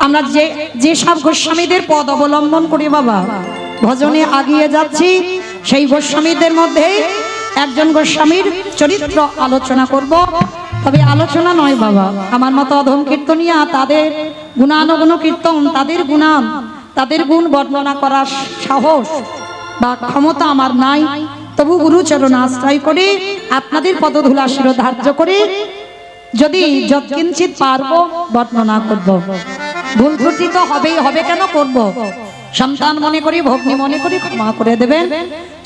আমরা যে সব গোস্বামীদের পদ অবলম্বন করে বাবা ভজনে আগিয়ে যাচ্ছি, সেই গোস্বামীদের মধ্যে একজন গোস্বামীর চরিত্র আলোচনা করব। তবে আলোচনা নয় বাবা, আমার মতো অধম কীর্তনিয়া তাদের গুণানুগুণ কীর্তন, তাদের গুণ বর্ণনা করার সাহস বা ক্ষমতা আমার নাই। তবু গুরুচরণ আশ্রয় করে আপনাদের পদধূলা শিরোধার্য করে যদি যৎকিঞ্চিৎ পারবো বর্ণনা করব। ভুল ত্রুটি তো হবে কেন করব, সন্তান মনে করি, ভগ্নী মনে করি, ক্ষমা করে দেবেন।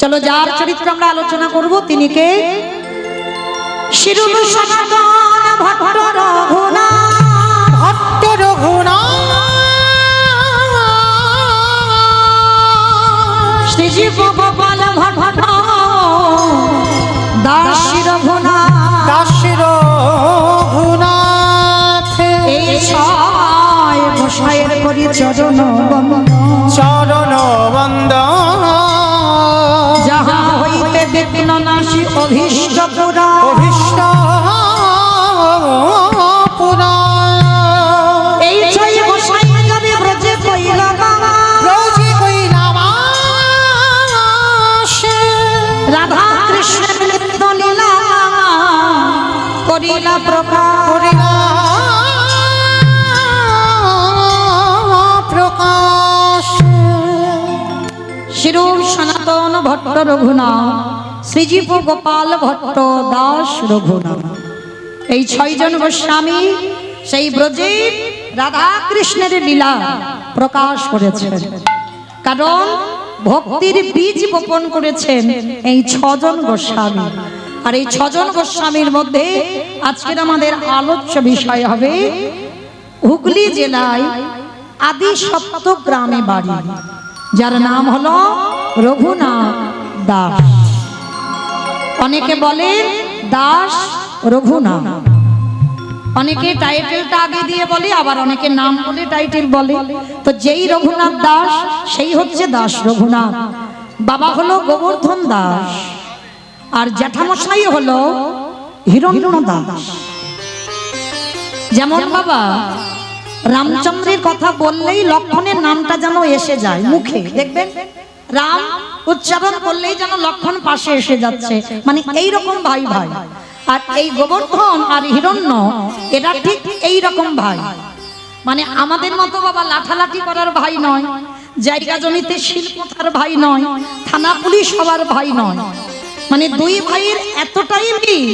চলো, যার চরিত্র আমরা আলোচনা করব তিনি কে? শিরূপ সনাতন ভট্ট রঘুনাথ, শ্রীজীব গোপাল ভট্ট দাস রঘুনাথ। এই ছয় গোসাইয়ের করি চরণ বন্দন, যাহা হইতে বিঘ্ন নাশী অভীষ্ট পুরা। এই ছয় গোসাই যাবে ব্রজে কইলা রাধা কৃষ্ণের নিত্য লীলা করিলা প্রকাশ। শিরূপ সনাতন ভট্ট রঘুনাথ, শ্রীজীব গোপাল ভট্ট দাস রঘুনাথ, এই ছয়জন গোস্বামী সেই ব্রজের রাধা কৃষ্ণের লীলা প্রকাশ করেছেন। কারণ ভক্তির বীজ বপন করেছেন এই ছজন গোস্বামী। আর এই ছজন গোস্বামীর মধ্যে আজকের আমাদের আলোচ্য বিষয় হবে হুগলি জেলায় আদি সপ্ত গ্রামে বাড়ি, যার নাম হলো রঘুনাথ দাস। অনেকে বলেন দাস রঘুনাথ, অনেকে টাইটেলটা আগে দিয়ে বলে, আবার অনেকে নাম বলে টাইটেল বলে। তো যেই রঘুনাথ দাস সেই হচ্ছে দাস রঘুনাথ। বাবা হলো গোবর্ধন দাস, আর জ্যাঠামশাই হলো হিরণ্য দাস। যেমন বাবা রামচন্দ্রের কথা বললেই লক্ষণের নামটা যেন এসে যায় মুখে, দেখবেন রাম উচ্চারণ করলেই যেন লক্ষণ পাশে এসে যাচ্ছে, মানে এইরকম ভাই ভাই। আর এই গোবর্ধন আর হিরণ্য এরা ঠিক এই রকম ভাই, মানে আমাদের মতো বাবা লাঠালাঠি করার ভাই নয়, জায়গা জমিতে শিল্পতার ভাই নয়, থানা পুলিশ হবার ভাই নয়। মানে দুই ভাইয়ের এতটাই মিল,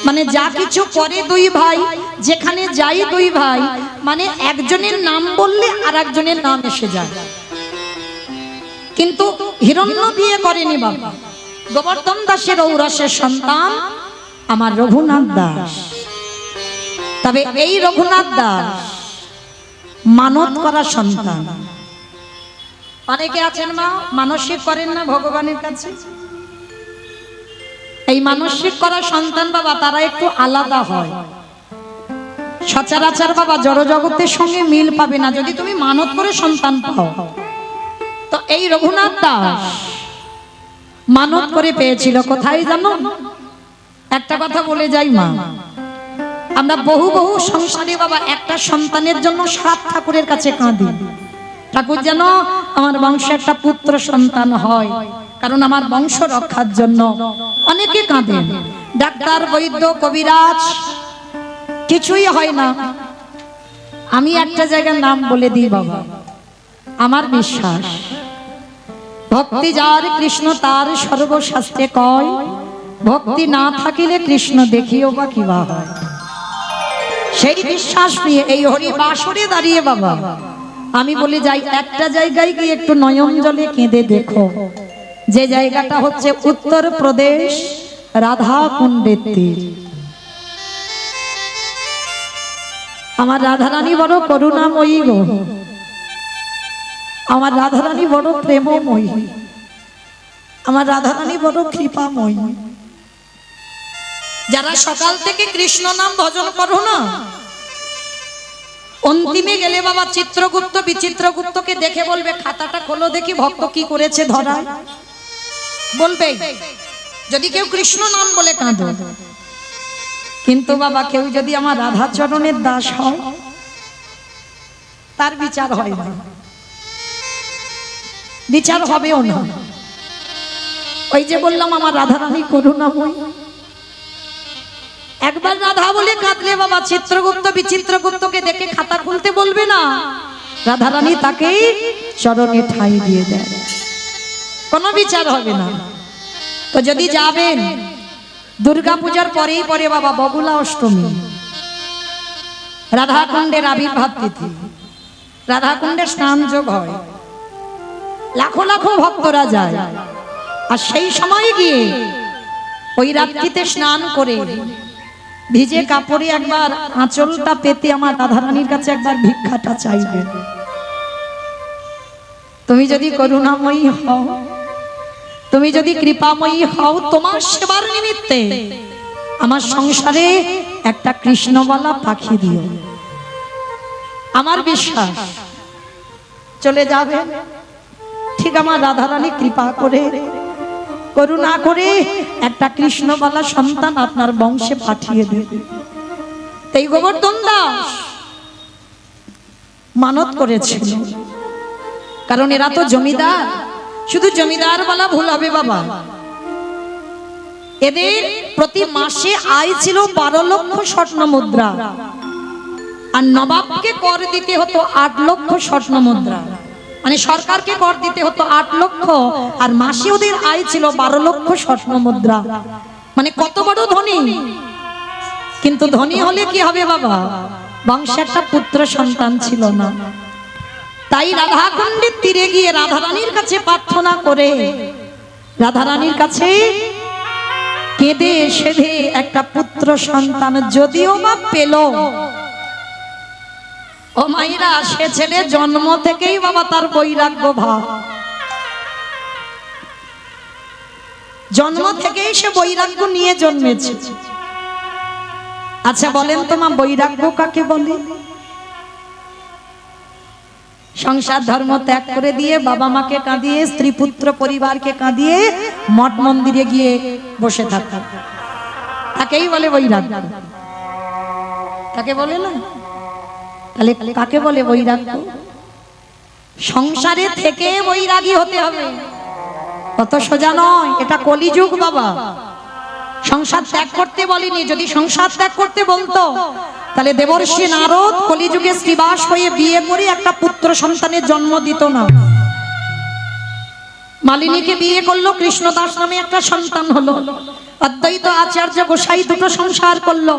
মানে যা কিছু করে দুই ভাই, যেখানে যাই দুই ভাই, মানে একজনের নাম বললে আর একজনের নাম এসে যায়। কিন্তু হিরণ্য বিয়ে করেনি বাবা, গোবর্ধন দাসের ঔরসের সন্তান আমার রঘুনাথ দাস। তবে এই রঘুনাথ দাস মানত করা সন্তান। অনেকে আছেন মা মানসিক করেন না ভগবানের কাছে, এই মানসিক করা সন্তান বাবা তারা একটু আলাদা হয়। সচরাচর বাবা জড় জগতের সঙ্গে মিল পাবে না যদি তুমি মানত করে সন্তান পাও। তো এই রঘুনাথ দাস মানত করে পেয়েছিল কোথায় জানো? একটা কথা বলে যাই মা, আমরা বহু সংসারে বাবা একটা সন্তানের জন্য 7 ঠাকুরের কাছে কাঁদি, ঠাকুর যেন আমার বংশে একটা পুত্র সন্তান হয়, কারণ আমার বংশ রক্ষার জন্য। অনেকে কাঁদেন, ডাক্তার বৈদ্য কবিরাজ কিছুই হয় না। আমি একটা জায়গার নাম বলে দিই বাবা, আমার বিশ্বাস ভক্তি যার কৃষ্ণ তার সর্বশাস্ত্রে কয়, ভক্তি না থাকিলে কৃষ্ণ দেখিও বা কিবা হয়। সেই বিশ্বাস নিয়ে এই হরি বাসরে দাঁড়িয়ে বাবা আমি বলে যাই, একটা জায়গায় গিয়ে একটু নয়ন জলে কেঁদে দেখো, যে জায়গাটা হচ্ছে উত্তরপ্রদেশ রাধা কুণ্ডের তীর। আমার রাধারানী বড় করুণাময়ী গো, আমার রাধারানী বড় প্রেমময়ী, আমার রাধারানী বড় কৃপাময়ী। যারা সকাল থেকে কৃষ্ণ নাম ভজন করো না, অন্তিমে গেলে বাবা চিত্রগুপ্ত বিচিত্রগুপ্তকে দেখে বলবে, খাতাটা খোলো দেখি ভক্ত কি করেছে ধরা। বলবে যদি কেউ কৃষ্ণ নাম বলে কাঁদো। কিন্তু বাবা কেউ যদি আমার রাধাচরণের দাস হয়, তার বিচার হয় না, বিচার হবেও না। ওই যে বললাম আমার রাধারানী করুণাময়ী, একবার রাধা বলে কাঁদলে বাবা চিত্রগুপ্ত বিচিত্রগুপ্তকে দেখে খাতা খুলতে বলবে না, রাধারানী তাকেই চরণে ঠাঁই দিয়ে দেয়, কোনো বিচার হবে না। তো যদি যাবেন দুর্গা পূজার পরেই পরে বাবা বগুলা অষ্টমী, রাধাকুণ্ডের আবির্ভাব তিথি, রাধাকুণ্ডে স্নান যোগ হয়, লাখো লাখো ভক্তরা যায়। আর সেই সময় গিয়ে ওই রাত্রিতে স্নান করে ভিজে কাপড়ে একবার আঁচলটা পেতে আমার রাধারানীর কাছে একবার ভিক্ষাটা চাইবে। তুমি যদি করুণাময়ী হও, তুমি যদি কৃপাময়ী হও, তোমার সেবার নিমিত্তে আমার সংসারে একটা কৃষ্ণবালা পাখি দিও। আমার বিশ্বাস চলে যাবে। ঠিক আমার রাধারানী কৃপা করে করুণা করে একটা কৃষ্ণবালা সন্তান আপনার বংশে পাঠিয়ে দেবে। এই গোবর্ধন দাস মানত করেছিল, কারণ এরা তো জমিদার। শুধু জমিদার বলা ভুল হবে বাবা, এদের প্রতি মাসে আয় ছিল 12 লক্ষ স্বর্ণ মুদ্রা, আর নবাবকে কর দিতে হতো 8 লক্ষ স্বর্ণ মুদ্রা। মানে সরকারকে কর দিতে হতো 8 লক্ষ, আর মাসে ওদের আয় ছিল 12 লক্ষ স্বর্ণ মুদ্রা। মানে কত বড় ধনী। কিন্তু ধনী হলে কি হবে বাবা, বংশে একটা পুত্র সন্তান ছিল না। তাই রাধাকুণ্ডের তীরে গিয়ে রাধারানীর কাছে প্রার্থনা করে, রাধারানীর কাছে কেঁদে সেধে একটা পুত্র সন্তান যদিও বা পেল। ও মাইরা, সে ছেলে জন্ম থেকেই বাবা তার বৈরাগ্য ভাব, জন্ম থেকেই সে বৈরাগ্য নিয়ে জন্মেছে। আচ্ছা বলেন তো মা, বৈরাগ্য কাকে বলে? সংসার ধর্ম ত্যাগ করে দিয়ে বাবা মাকে কাঁদিয়ে, স্ত্রী পুত্র পরিবারকে কাঁদিয়ে মঠ মন্দিরে গিয়ে বসে থাকা, তাকেই বলে বৈরাগ্য। তাকে বলে না? তাহলে কাকে বলে বৈরাগ্য? সংসারে থেকে বৈরাগী হতে হবে, কত সোজা নয়। এটা কলিযুগ বাবা। সংসার ত্যাগ করতে বলিনি। যদি সংসার ত্যাগ করতে বলতো তাহলে দেবর্ষি নারদ কলিযুগে শ্রীবাস হয়ে বিয়ে করে একটা পুত্র সন্তানের জন্ম দিত না। মালিনীকে বিয়ে করলো, কৃষ্ণদাস নামে একটা সন্তান হলো। অদ্বৈত আচার্য গোসাই দুটো সংসার করলো,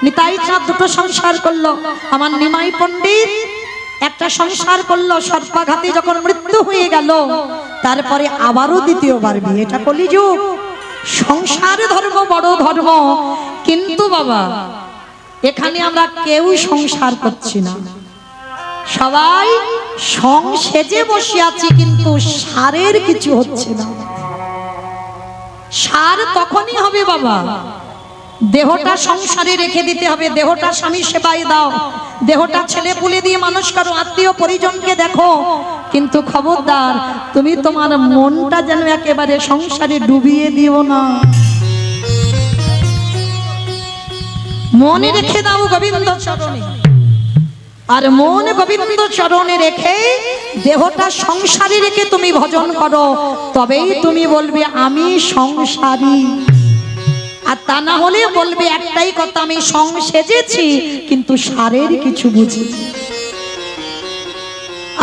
নিতাই চাঁদ দুটো সংসার করলো, আমার নিমাই পণ্ডিত একটা সংসার করলো। সর্পাঘাতে যখন মৃত্যু হয়ে গেল, তারপরে আবারও দ্বিতীয়বার বিয়ে। এটা কলিযুগ। সংসার ধর্ম বড় ধর্ম, কিন্তু বাবা এখানে আমরা কেউ সংসার করছি না, সবাই সংসেজে বসে আছি, কিন্তু সারের কিছু হচ্ছে না। সার তখনই হবে বাবা, দেহটা সংসারে রেখে দিতে হবে। দেহটা স্বামী সেবায় দাও, দেহটা ছেলে পুলে দিয়ে মানুষ করো, আত্মীয় পরিজনকে দেখো, কিন্তু খবরদার তুমি তোমার মনটা যেন একেবারে সংসারে ডুবিয়ে দিও না। মনে রেখে দাও গোবিন্দ চরণে, আর মন গোবিন্দ চরণে রেখে দেহটা সংসারে রেখে তুমি ভজন করো, তবেই তুমি বলবে আমি সংসারী। আর তা না হলে বলবে একটাই কথা, আমি সংসেজেছি কিন্তু সারের কিছু বুঝি।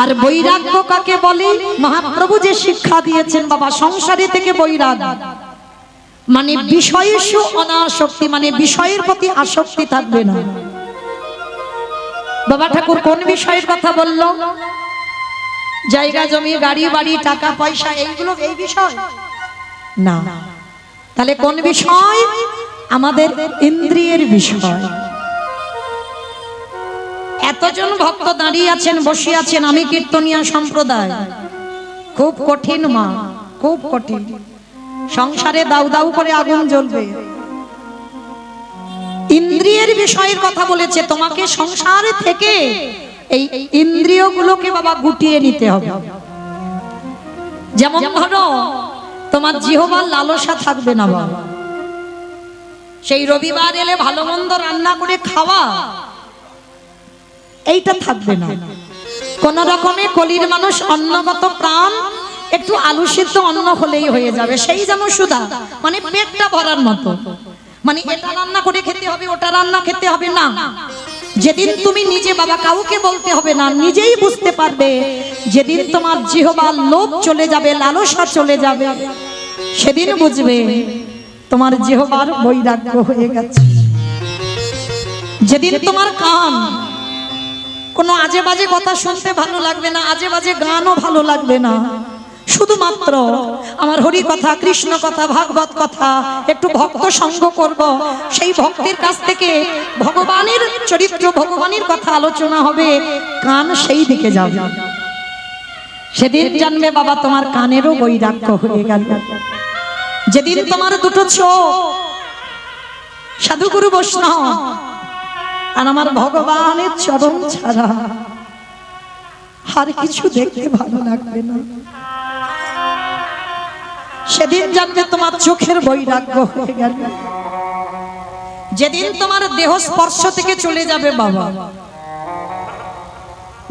আর বৈরাগ্য কাকে বলে? মহাপ্রভু যে শিক্ষা দিয়েছেন বাবা, সংসারে থেকে বৈরাগ্য মানে বিষয়সু অনাসক্তি, মানে বিষয়ের প্রতি আসক্তি থাকবে না। বাবা ঠাকুর কোন বিষয়ের কথা বললো? জায়গা জমি গাড়ি বাড়ি টাকা পয়সা, এইগুলো এই বিষয় না। তাহলে কোন বিষয়? আমাদের ইন্দ্রিয়ের বিষয়। এতজন ভক্ত দাঁড়িয়ে আছেন, বসে আছেন, আমি কীর্তনিয়া সম্প্রদায়, খুব কঠিন মা, খুব কঠিন। সংসারে দাউ দাউ করে আগুন জ্বলবে। ইন্দ্রিয়ের বিষয়ের কথা বলেছে, তোমাকে সংসার থেকে এই ইন্দ্রিয়গুলোকে বাবা গুটিয়ে নিতে হবে। যেমন ধরো তোমার জিহ্বার লালসা থাকবে না বাবা, সেই রবিবার এলে ভালো মন্দ রান্না করে খাওয়া, এইটা থাকবে না। কোন রকমে কলির মানুষ অন্নগত প্রাণ একটু আলু সিদ্ধ অন্ন হলেই হয়ে যাবে, সেই যেমন সুধা, মানে পেটটা ভরার মতো। মানে এটা রান্না করে খেতে হবে, ওটা রান্না খেতে হবে না। যেদিন তুমি নিজে বাবা কাউকে বলতে হবে না, নিজেই বুঝতে পারবে, যেদিন তোমার জিহ্বার লোভ চলে যাবে, লালসা চলে যাবে, সেদিন বুঝবে তোমার জিহ্বার বৈরাগ্য হয়ে গেছে। যেদিন তোমার কান কোনো আজে বাজে কথা শুনতে ভালো লাগবে না, আজে বাজে গানও ভালো লাগবে না, শুধুমাত্র আমার হরি কথা, কৃষ্ণ কথা, ভাগবত কথা, একটু ভক্ত সঙ্গ করব, সেই ভক্তের কাছ থেকে ভগবানের চরিত্র, ভগবানের কথা আলোচনা হবে, কান সেই দিকে যাবে। সেদিন জানবে বাবা তোমার কানেরও বৈরাগ্য হয়ে গেল। যেদিন তোমার দুটো চোখ সাধুগুরু বৈষ্ণব আর আমার ভগবানের চরণ ছাড়া আর কিছু দেখতে ভালো লাগবে না, সেদিন জানবে তোমার চোখের বৈরাগ্য হয়ে গেল। যেদিন তোমার দেহ স্পর্শ থেকে চলে যাবে বাবা,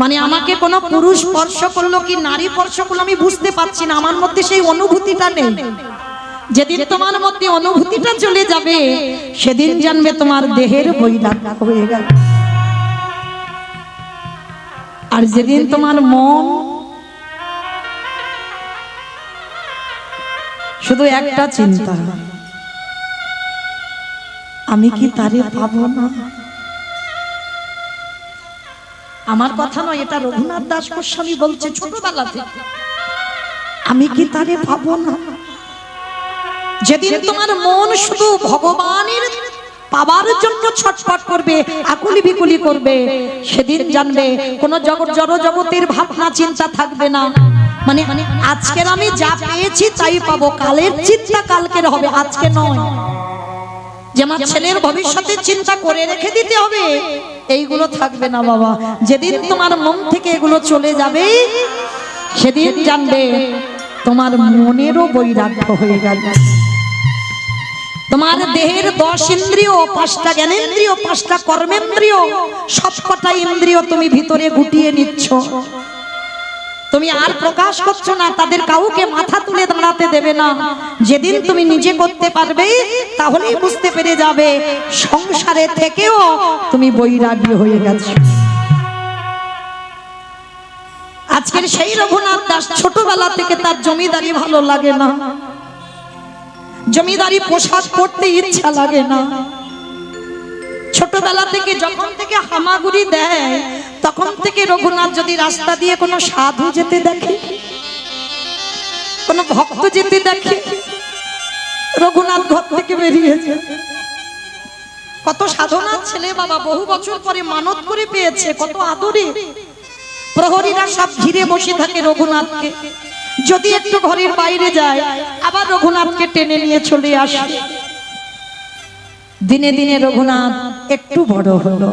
মানে আমাকে কোনো পুরুষ স্পর্শ করলো কি নারী স্পর্শ করলো আমি বুঝতে পারছি না, আমার মধ্যে সেই অনুভূতিটা নেই। যেদিন তোমার মধ্যে অনুভূতিটা চলে যাবে, সেদিন জানবে তোমার দেহের বৈরাগ্য হয়ে গেল। আর যেদিন তোমার মন শুধু একটা চিন্তা, আমি কি তারে পাবো না। আমার কথা নয়, এটা রঘুনাথ দাস গোস্বামী বলছে ছোটবেলা থেকে, আমি কি তারে পাবো না। যেদিন তোমার মন শুধু ভগবানের পাবার জন্য ছটফট করবে, আকুলি বিকুলি করবে, সেদিন জানবে কোন জগৎ জড় জগতের ভাবনা চিন্তা থাকবে না। মানে আজকের আমি যা পেয়েছি তাই পাবো, কালের চিন্তা কালকের হবে, আজকে নয়। যে আমার ছেলের ভবিষ্যতের চিন্তা করে রেখে দিতে হবে, এইগুলো থাকবে না বাবা। যেদিন তোমার মন থেকে এগুলো চলে যাবে, সেদিন জানবে তোমার মনেরও বৈরাগ্য হয়ে গেল। তোমার দেহের 10 ইন্দ্রিয়, 5টা জ্ঞানেন্দ্রিয়, 5টা কর্মেন্দ্রিয়, সবকটা ইন্দ্রিয় তুমি ভিতরে গুটিয়ে নিচ্ছ, তুমি আর প্রকাশ করছো না, তাদের কাউকে মাথা তুলে দাঁড়াতে দেবে না। যেদিন তুমি নিজে করতে পারবে, তাহলেই বুঝতে পেরে যাবে সংসারে থেকেও তুমি বৈরাগী হয়ে গেছো। আজকের সেই রঘুনাথ দাস ছোটবেলা থেকে তার জমিদারি ভালো লাগে না, জমিদারি পোশাক পরতে ইচ্ছা লাগে না। ছোটবেলা থেকে যখন থেকে হামাগুড়ি দেয়, তখন থেকে রঘুনাথ যদি রাস্তা দিয়ে কোনো সাধু যেতে দেখে, কোনো ভক্ত যেতে দেখে, রঘুনাথ ঘর থেকে বেরিয়ে যায়। কত সাধনার ছেলে বাবা, বহু বছর পরে মানত করে পেয়েছে, কত আদরে প্রহরীরা সব ঘিরে বসে থাকে রঘুনাথকে। যদি একটু ঘরের বাইরে যায়, আবার রঘুনাথকে টেনে নিয়ে চলে আসে। দিনে দিনে রঘুনাথ একটু বড় হলো,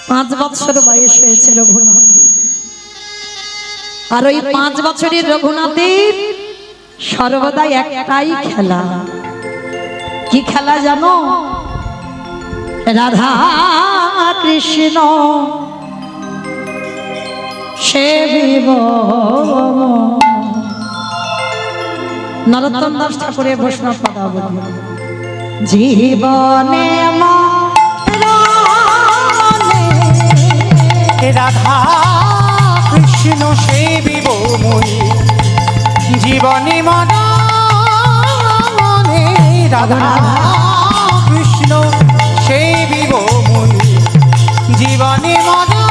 5 বছর বয়স হয়েছে রঘুনাথ। আর ওই 5 বছরের রঘুনাথের সর্বদাই একটাই খেলা। কি খেলা জানো? রাধা কৃষ্ণ সেবিব। নরোত্তম দাস ঠাকুরের বৈষ্ণব পদাবলী। জীবনে রাধা কৃষ্ণ সেবিব মই, জীবনে মনে রাধা কৃষ্ণ সেবিব মই, জীবনে মনে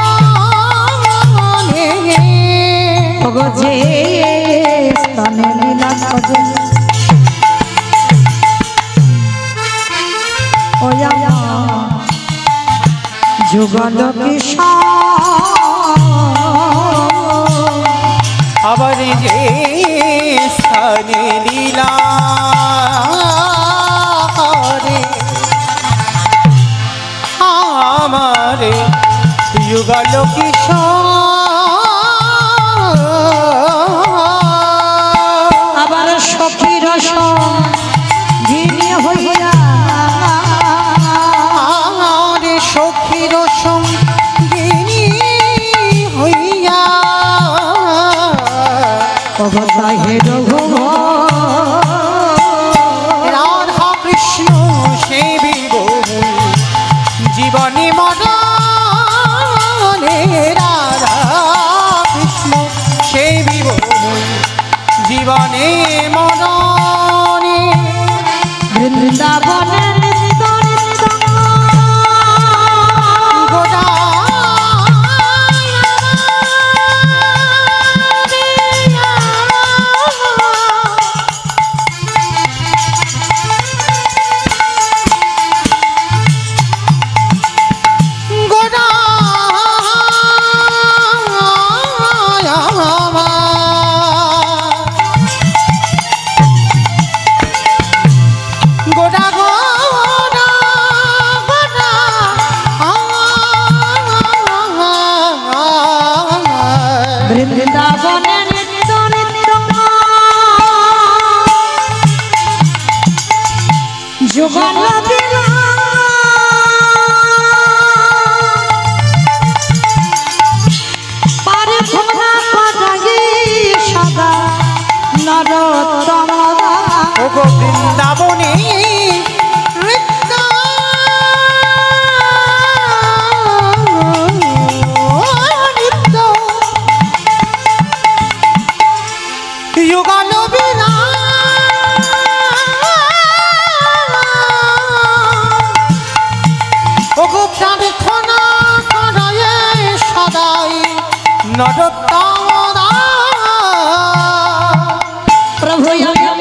যে স্থানে লীলা করে যুগল আবার যে স্থানে লীলা করে আমারে যুগল কিশোর। আবার সখীর সঙ্গিনী হইয়া, সখীর সঙ্গিনী বৃন্দাবনে নিত্য নিত্য যুগল দিলা পারে ভোলা করাই সদা নরোত্তম ওগো বৃন্দাবনে নৃত্য নিত্য যুগল বিনা ওগো প্রার্থনা করায় সদাই নরোত্তম প্রভু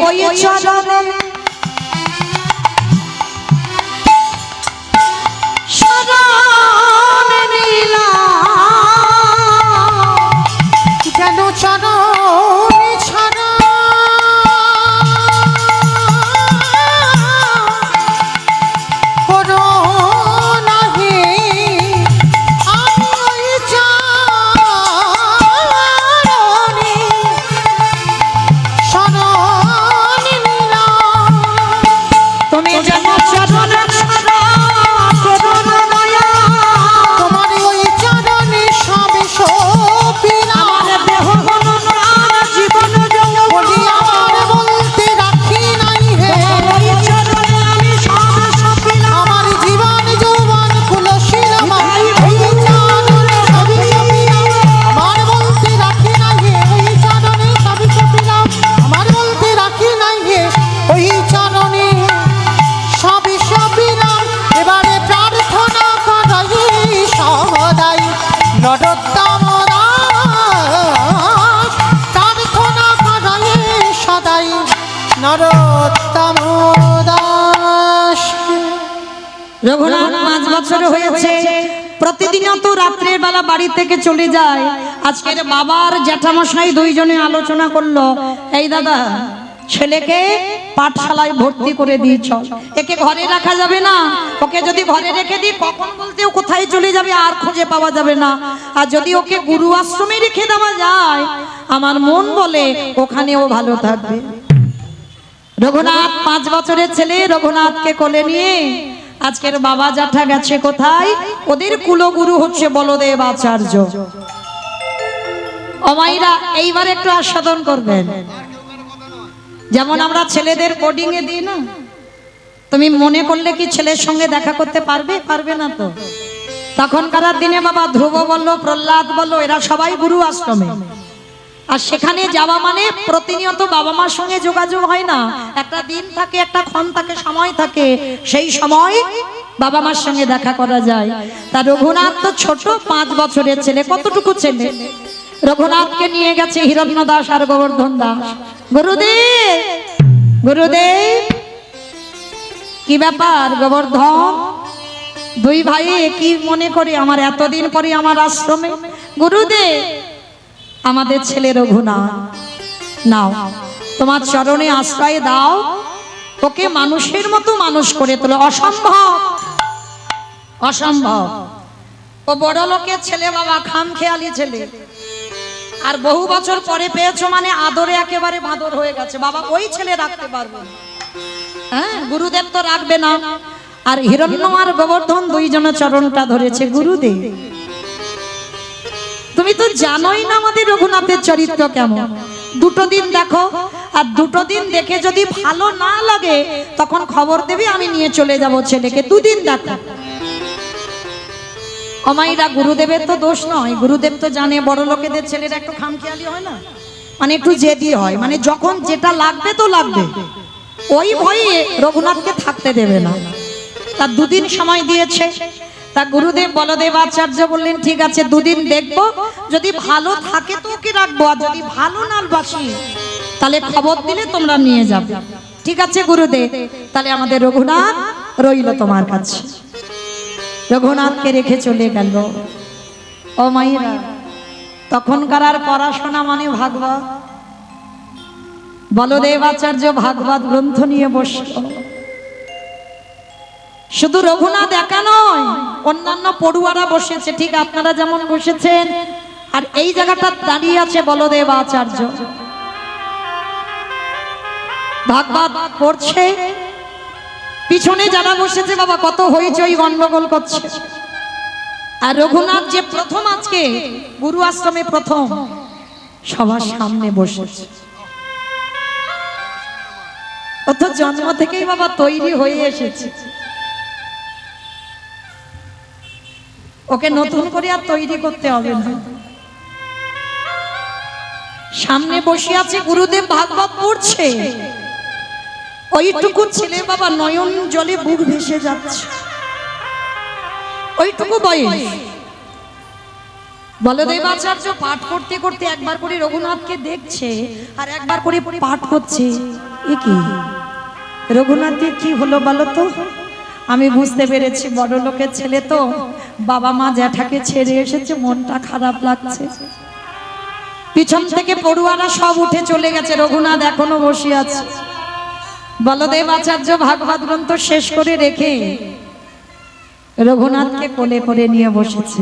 ওই চরণে শরণ নীলা যেন চরণ ছাড়া করো নাহি আমি ওই চরণে শরণ নিলাম। তুমি যেন চরণ তোমার ওই চরণে সবে সপিলাম। আমার দেহ মন প্রাণ জীবন বলি আমার বলতে রাখি নাই হে ওই চরণে আমি সব সপিলাম আমার জীবন যৌবন কুলশীল আমার ওই চরণে সবে সপিলাম। আমার বলতে রাখি নাই হে ওই চরণে সবে সপিলাম। আমার বলতে রাখি নাই হে ওই চরণে সবে সপিলাম। এবারে প্রার্থনা করাই সদাই নরোত্তম দাস। প্রার্থনা করাই সদাই নরোত্তম দাস। রঘুনাথ 5 বছর হয়েছে প্রতিদিন তো রাত্রের বেলা বাড়ি থেকে চলে যায়। আজকের বাবার জ্যাঠামশাই দুইজনে আলোচনা করলো, এই দাদা ছেলেকে পাঠশালায় ভর্তি করে দিই, চল। একে ঘরে রাখা যাবে না, ওকে যদি ঘরে রেখে দিই কখন বলতে ও কোথায় চলে যাবে আর খুঁজে পাওয়া যাবে না। আর যদি ওকে গুরু আশ্রমে রেখে দেওয়া যায় আমার মন বলে ওখানে ও ভালো থাকবে। রঘুনাথ 5 বছরের ছেলে রঘুনাথকে কোলে নিয়ে আজকের বাবা জ্যাঠা গেছে কোথায়? ওদের কুলগুরু হচ্ছে বলদেব আচার্য। অমাইরা এইবার একটু আস্বাদন করবেন। যেমন আমরা ছেলেদের কোডিং এ দিই না, তুমি মনে করলে কি ছেলের সঙ্গে দেখা করতে পারবে? পারবে না তো। তখনকার দিনে বাবা ধ্রুব বলল, প্রহ্লাদ বলল, এরা সবাই গুরু আশ্রমে। আর সেখানে যাওয়া মানে প্রতিনিয়ত বাবা মার সঙ্গে যোগাযোগ হয় না, একটা দিন থাকে, একটা ক্ষণ থাকে, সময় থাকে, সেই সময় বাবা মার সঙ্গে দেখা করা যায়। তা রঘুনাথ তো ছোট 5 বছরের ছেলে। কতটুকু ছেলে? রঘুনাথকে নিয়ে গেছে হিরণ্য দাস আর গোবর্ধন দাস। গুরুদেব, গুরুদেব, কি ব্যাপার গোবর্ধন? দুই ভাই কি মনে করে আমার এতদিন পরে আমার আশ্রমে? গুরুদেব, আমাদের ছেলে রঘুনাথ, নাও তোমার চরণে আশ্রয় দাও, ওকে মানুষের মতো মানুষ করে তোলো। অসম্ভব, অসম্ভব। ও বড় লোকের ছেলে বাবা, খামখেয়ালি ছেলে। আর বহু বছর পরে পেয়েছো মানে আদরে একেবারে বাদর হয়ে গেছে। বাবা ওই ছেলে রাখতে পারবে না, হ্যাঁ গুরুদেব তো রাখবে না। আর হিরণ্য আর গোবর্ধন দুইজনের চরণটা ধরেছে। গুরুদেব, তুমি তো জানোই না আমাদের রঘুনাথের চরিত্র কেমন। 2 দিন দেখো, আর 2 দিন দেখে যদি ভালো না লাগে তখন খবর দেবে, আমি নিয়ে চলে যাব ছেলেকে। 2 দিন দেখো। অমাইরা গুরুদেবের তো দোষ নয়, গুরুদেব তো জানে বড় লোকেদের ছেলেরা একটু খামখেয়ালি হয় না, মানে একটু জেদি হয়, মানে যখন যেটা লাগবে তো লাগবে। ওই ভয়ে রঘুনাথকে থাকতে দেবে না। তার 2 দিন সময় দিয়েছে। তা গুরুদেব বলদেব আচার্য বললেন, ঠিক আছে 2 দিন দেখবো, যদি ভালো থাকে তো ওকে রাখবো, আর যদি ভালো না বাসি তাহলে খবর দিলে তোমরা নিয়ে যাবে। ঠিক আছে গুরুদেব, তাহলে আমাদের রঘুনাথ রইল তোমার কাছে। রঘুনাথকে রেখে চলে গেল। ও মাইরা, তখনকার আর পড়াশোনা মানে ভাগবত। বলদেব আচার্য ভাগবত গ্রন্থ নিয়ে বসল। শুধু রঘুনাথ একা নয়, অন্যান্য পড়ুয়ারা বসেছে, ঠিক আপনারা যেমন বসেছেন আর এই জায়গাটা দাঁড়িয়ে আছে বলদেব আচার্য, ভাগবত পড়ছে, পিছনে যারা বসেছে বাবা কত হইচই গন্ডগোল করছে। আর রঘুনাথ যে প্রথম আজকে গুরু আশ্রমে প্রথম সবার সামনে বসেছে, ও তো জন্ম থেকেই বাবা তৈরি হয়ে এসেছে, ওকে নতুন করে আর তৈরি করতে হবে না। সামনে বসে আছে গুরুদেব, ভাগবত পড়ছে, ওইটুকু ছেলে বাবা নয়ন জলে বুক ভেসে যাচ্ছে, ওইটুকু বয়স। বলদেব আচার্য পাঠ করতে করতে একবার করে রঘুনাথকে দেখছে আর একবার করে পাঠ করছে। এ কি রঘুনাথের কি হলো বলো তো? আমি বুঝতে পেরেছি বড় লোকের ছেলে তো, বাবা মা জ্যাঠাকে ছেড়ে এসেছে, মনটা খারাপ লাগছে। পিছন থেকে পড়ুয়ারা সব উঠে চলে গেছে, রঘুনাথ এখনো বসে আছে। বলদেব আচার্য ভাগবত গ্রন্থ শেষ করে রেখে রঘুনাথকে কোলে করে নিয়ে বসেছে।